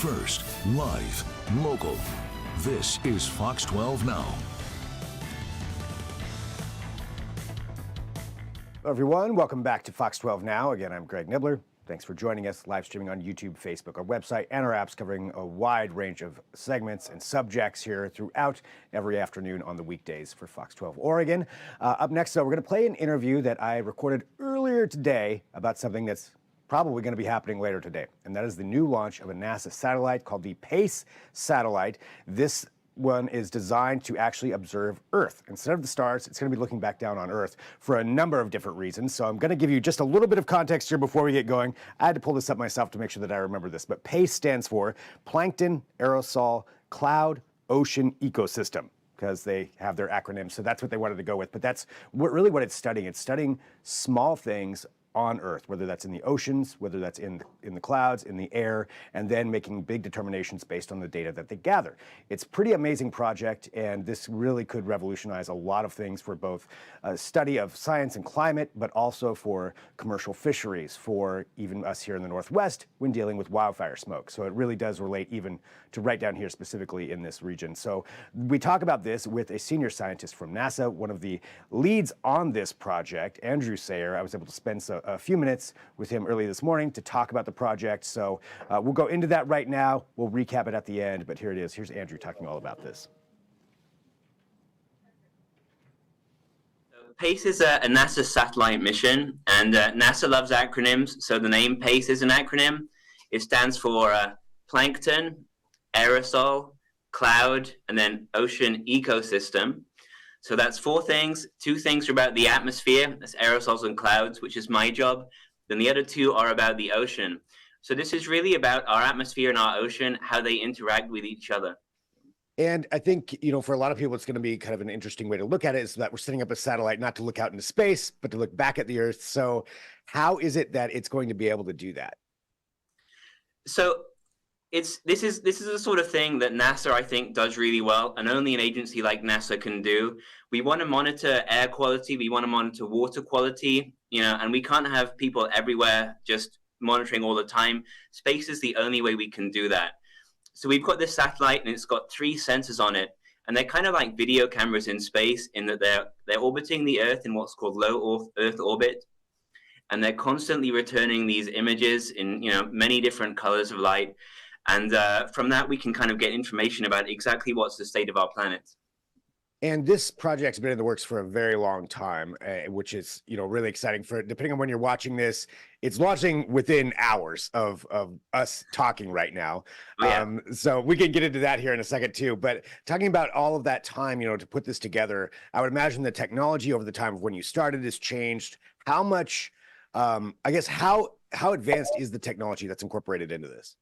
First, live, local. This is Fox 12 Now. Hello, everyone. Welcome back to Fox 12 Now. Again, I'm Greg Nibbler. Thanks for joining us, live streaming on YouTube, Facebook, our website, and our apps, covering a wide range of segments and subjects here throughout every afternoon on the weekdays for Fox 12 Oregon. Up next, though, we're going to play an interview that I recorded earlier today about something that's probably going to be happening later today, and that is the new launch of a NASA satellite called the PACE satellite. This one is designed to actually observe Earth. Instead of the stars, it's going to be looking back down on Earth for a number of different reasons. So I'm going to give you just a little bit of context here before we get going. I had to pull this up myself to make sure that I remember this, but PACE stands for Plankton, Aerosol, Cloud, Ocean Ecosystem, because they have their acronyms. So that's what they wanted to go with. But that's really what it's studying. It's studying small things on Earth, whether that's in the oceans, whether that's in the clouds, in the air, and then making big determinations based on the data that they gather. It's a pretty amazing project, and this really could revolutionize a lot of things for both study of science and climate, but also for commercial fisheries, for even us here in the Northwest when dealing with wildfire smoke. So it really does relate even to right down here specifically in this region. So we talk about this with a senior scientist from NASA, one of the leads on this project, Andrew Sayer. I was able to spend a few minutes with him early this morning to talk about the project. So we'll go into that right now. We'll recap it at the end, but here it is. Here's Andrew talking all about this. PACE is a NASA satellite mission, and NASA loves acronyms. So the name PACE is an acronym. It stands for Plankton, Aerosol, Cloud, and then Ocean Ecosystem. So that's four things. Two things are about the atmosphere, that's aerosols and clouds, which is my job. Then the other two are about the ocean. So this is really about our atmosphere and our ocean, how they interact with each other. And I think, for a lot of people, it's going to be kind of an interesting way to look at it, is that we're setting up a satellite not to look out into space, but to look back at the Earth. So how is it that it's going to be able to do that? So this is the sort of thing that NASA, I think, does really well, and only an agency like NASA can do. We want to monitor air quality, we want to monitor water quality, and we can't have people everywhere just monitoring all the time. Space is the only way we can do that. So we've got this satellite, and it's got 3 sensors on it, and they're kind of like video cameras in space, in that they're orbiting the Earth in what's called low Earth orbit, and they're constantly returning these images in many different colors of light. And from that, we can kind of get information about exactly what's the state of our planet. And this project's been in the works for a very long time, which is, really exciting. For depending on when you're watching this, it's launching within hours of us talking right now. Oh, yeah. So we can get into that here in a second too. But talking about all of that time, to put this together, I would imagine the technology over the time of when you started has changed. How much, how advanced is the technology that's incorporated into this?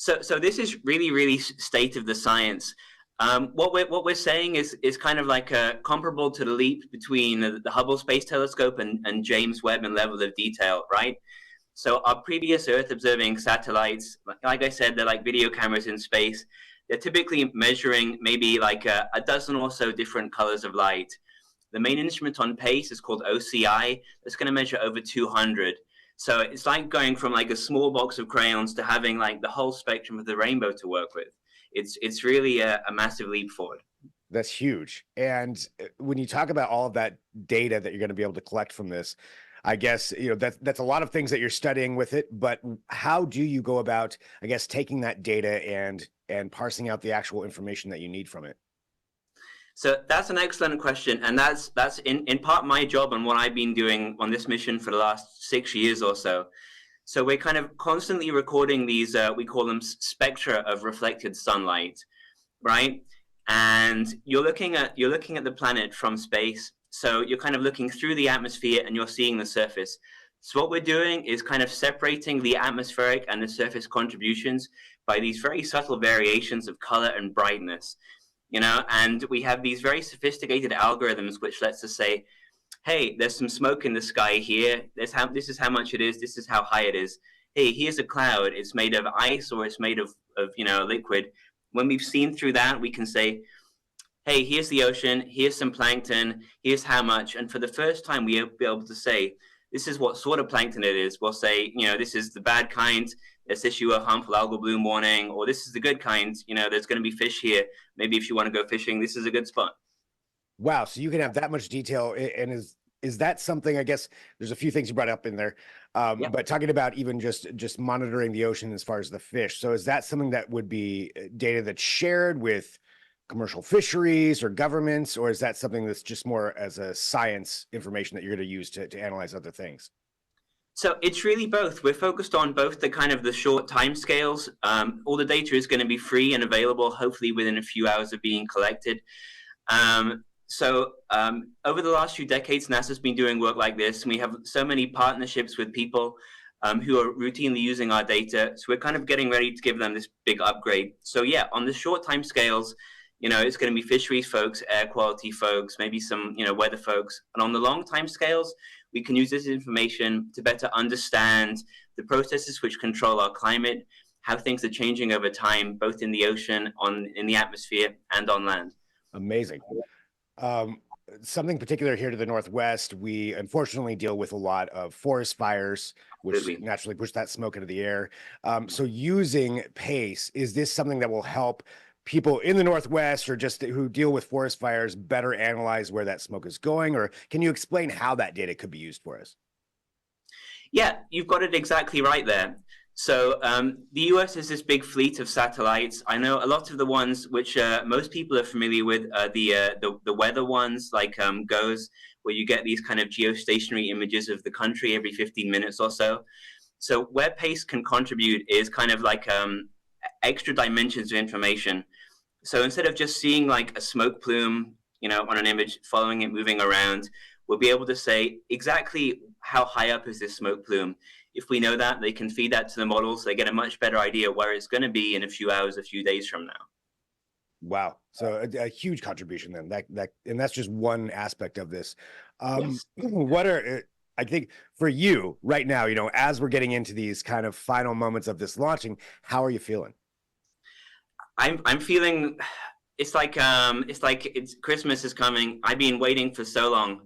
So this is really state of the science. What we're saying is kind of like comparable to the leap between the Hubble Space Telescope and James Webb in level of detail, right? So our previous Earth observing satellites, like I said, they're like video cameras in space. They're typically measuring maybe like a dozen or so different colors of light. The main instrument on PACE is called OCI. That's going to measure over 200. So it's like going from like a small box of crayons to having like the whole spectrum of the rainbow to work with. It's really a massive leap forward. That's huge. And when you talk about all of that data that you're going to be able to collect from this, I guess, that's a lot of things that you're studying with it, but how do you go about, I guess, taking that data and parsing out the actual information that you need from it? So that's an excellent question. And that's in part my job and what I've been doing on this mission for the last 6 years or so. So we're kind of constantly recording these, we call them spectra of reflected sunlight, right? And you're looking at the planet from space. So you're kind of looking through the atmosphere and you're seeing the surface. So what we're doing is kind of separating the atmospheric and the surface contributions by these very subtle variations of color and brightness. And we have these very sophisticated algorithms which lets us say, hey, there's some smoke in the sky here. This is how much it is. This is how high it is. Hey, here's a cloud. It's made of ice or it's made of liquid. When we've seen through that, we can say, hey, here's the ocean. Here's some plankton. Here's how much. And for the first time, we'll be able to say, this is what sort of plankton it is. We'll say, this is the bad kind. Let's issue a harmful algal bloom warning, or this is the good kind. There's going to be fish here. Maybe if you want to go fishing, this is a good spot. Wow. So you can have that much detail. And is that something, I guess there's a few things you brought up in there, but talking about even just monitoring the ocean as far as the fish. So is that something that would be data that's shared with commercial fisheries or governments, or is that something that's just more as a science information that you're going to use to analyze other things? So it's really both. We're focused on both the kind of the short timescales. All the data is going to be free and available, hopefully within a few hours of being collected. So over the last few decades, NASA's been doing work like this, and we have so many partnerships with people who are routinely using our data. So we're kind of getting ready to give them this big upgrade. So yeah, on the short time scales, it's going to be fisheries folks, air quality folks, maybe some, weather folks. And on the long time scales, we can use this information to better understand the processes which control our climate, how things are changing over time, both in the ocean, in the atmosphere, and on land. Amazing. Something particular here to the Northwest, we unfortunately deal with a lot of forest fires, which naturally push that smoke into the air. So using PACE, is this something that will help people in the Northwest or just who deal with forest fires better analyze where that smoke is going? Or can you explain how that data could be used for us? Yeah, you've got it exactly right there. So the US has this big fleet of satellites. I know a lot of the ones which most people are familiar with are the weather ones, like GOES, where you get these kind of geostationary images of the country every 15 minutes or so. So where PACE can contribute is kind of like extra dimensions of information. So instead of just seeing like a smoke plume, on an image, following it moving around, we'll be able to say exactly how high up is this smoke plume. If we know that, they can feed that to the models. They get a much better idea where it's going to be in a few hours, a few days from now. Wow. So a huge contribution then. And that's just one aspect of this. Yes. What are, I think for you right now, as we're getting into these kind of final moments of this launching, how are you feeling? I'm feeling, it's like Christmas is coming. I've been waiting for so long.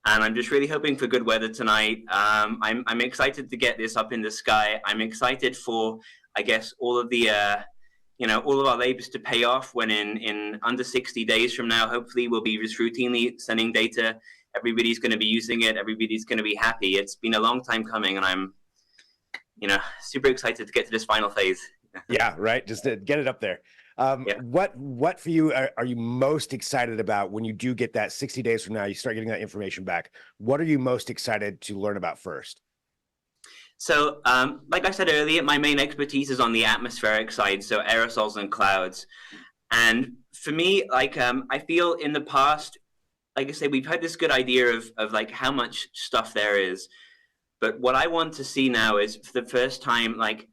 And I'm just really hoping for good weather tonight. I'm excited to get this up in the sky. I'm excited for, I guess, all of the, all of our labors to pay off when in under 60 days from now, hopefully we'll be just routinely sending data. Everybody's going to be using it. Everybody's going to be happy. It's been a long time coming, and I'm, super excited to get to this final phase. Yeah, right. Just to get it up there. What for you are you most excited about when you do get that 60 days from now, you start getting that information back? What are you most excited to learn about first? So, like I said earlier, my main expertise is on the atmospheric side, so aerosols and clouds. And for me, I feel in the past, like I say, we've had this good idea of like how much stuff there is. But what I want to see now is for the first time, like,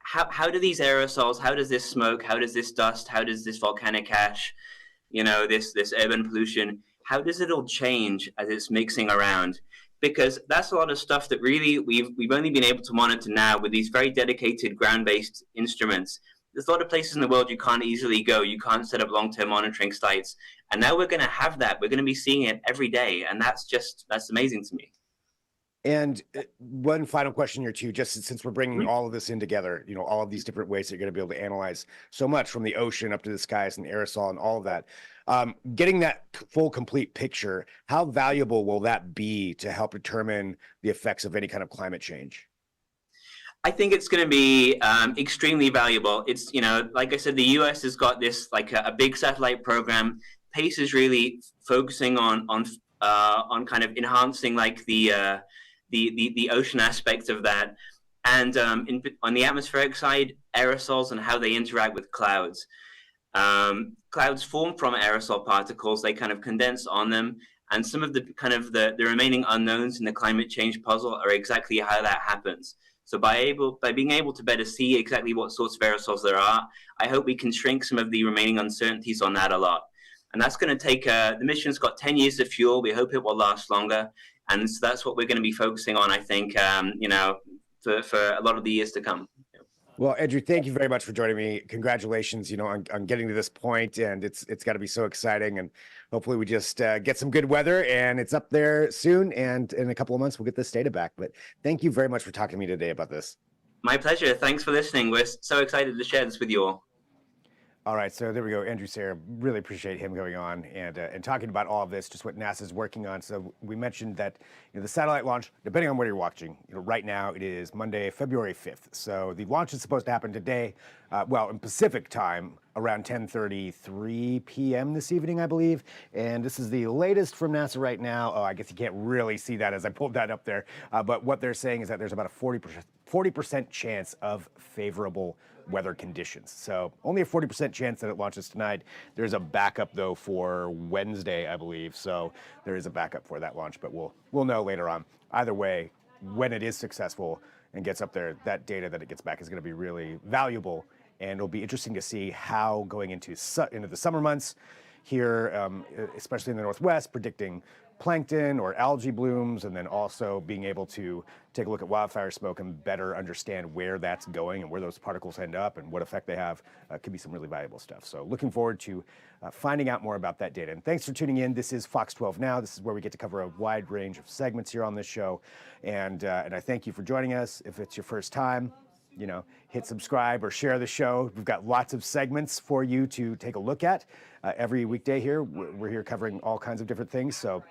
how do these aerosols, how does this smoke, how does this dust, how does this volcanic ash, this urban pollution, how does it all change as it's mixing around? Because that's a lot of stuff that really we've only been able to monitor now with these very dedicated ground-based instruments. There's a lot of places in the world you can't easily go. You can't set up long-term monitoring sites. And now we're going to have that. We're going to be seeing it every day. And that's amazing to me. And one final question here too, just since we're bringing all of this in together, all of these different ways that you're going to be able to analyze so much from the ocean up to the skies and the aerosol and all of that, getting that full complete picture, how valuable will that be to help determine the effects of any kind of climate change? I think it's going to be extremely valuable. It's, like I said, the US has got this like a big satellite program. PACE is really focusing on kind of enhancing like the ocean aspect of that, and on the atmospheric side, aerosols and how they interact with clouds. Clouds form from aerosol particles. They kind of condense on them, and some of the kind of the remaining unknowns in the climate change puzzle are exactly how that happens. So by being able to better see exactly what sorts of aerosols there are, I hope we can shrink some of the remaining uncertainties on that a lot. And that's going to take, the mission's got 10 years of fuel. We hope it will last longer. And so that's what we're going to be focusing on, I think, for a lot of the years to come. Well, Andrew, thank you very much for joining me. Congratulations, on getting to this point, and it's got to be so exciting. And hopefully, we just get some good weather, and it's up there soon. And in a couple of months, we'll get this data back. But thank you very much for talking to me today about this. My pleasure. Thanks for listening. We're so excited to share this with you all. All right, so there we go. Andrew Sayre, really appreciate him going on and talking about all of this, just what NASA's working on. So we mentioned that the satellite launch, depending on where you're watching, right now it is Monday, February 5th. So the launch is supposed to happen today, in Pacific time, around 10:33 p.m. this evening, I believe. And this is the latest from NASA right now. Oh, I guess you can't really see that as I pulled that up there. But what they're saying is that there's about a 40% chance of favorable weather conditions. So only a 40% chance that it launches tonight. There's a backup though for Wednesday, I believe. So there is a backup for that launch, but we'll know later on. Either way, when it is successful and gets up there, that data that it gets back is going to be really valuable, and it'll be interesting to see how going into the summer months here, especially in the Northwest, predicting plankton or algae blooms, and then also being able to take a look at wildfire smoke and better understand where that's going and where those particles end up and what effect they have, could be some really valuable stuff. So looking forward to finding out more about that data. And thanks for tuning in. This is Fox 12 Now. This is where we get to cover a wide range of segments here on this show. And I thank you for joining us. If it's your first time, hit subscribe or share the show. We've got lots of segments for you to take a look at. Every weekday here, we're here covering all kinds of different things. So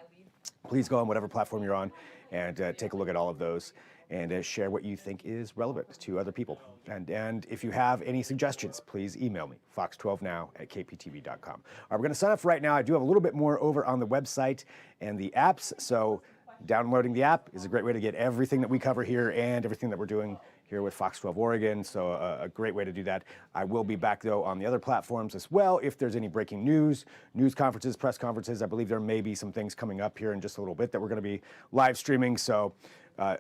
please go on whatever platform you're on and take a look at all of those and share what you think is relevant to other people. And if you have any suggestions, please email me, fox12now@kptv.com. All right, we're going to sign off right now. I do have a little bit more over on the website and the apps. So downloading the app is a great way to get everything that we cover here and everything that we're doing here with Fox 12 Oregon, so a great way to do that. I will be back, though, on the other platforms as well. If there's any breaking news conferences, press conferences, I believe there may be some things coming up here in just a little bit that we're going to be live streaming. So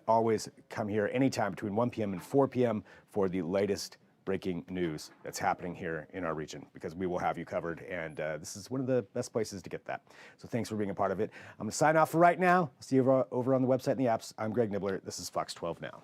always come here anytime between 1 p.m. and 4 p.m. for the latest breaking news that's happening here in our region, because we will have you covered, and this is one of the best places to get that. So thanks for being a part of it. I'm going to sign off for right now. See you over on the website and the apps. I'm Greg Nibbler. This is Fox 12 Now.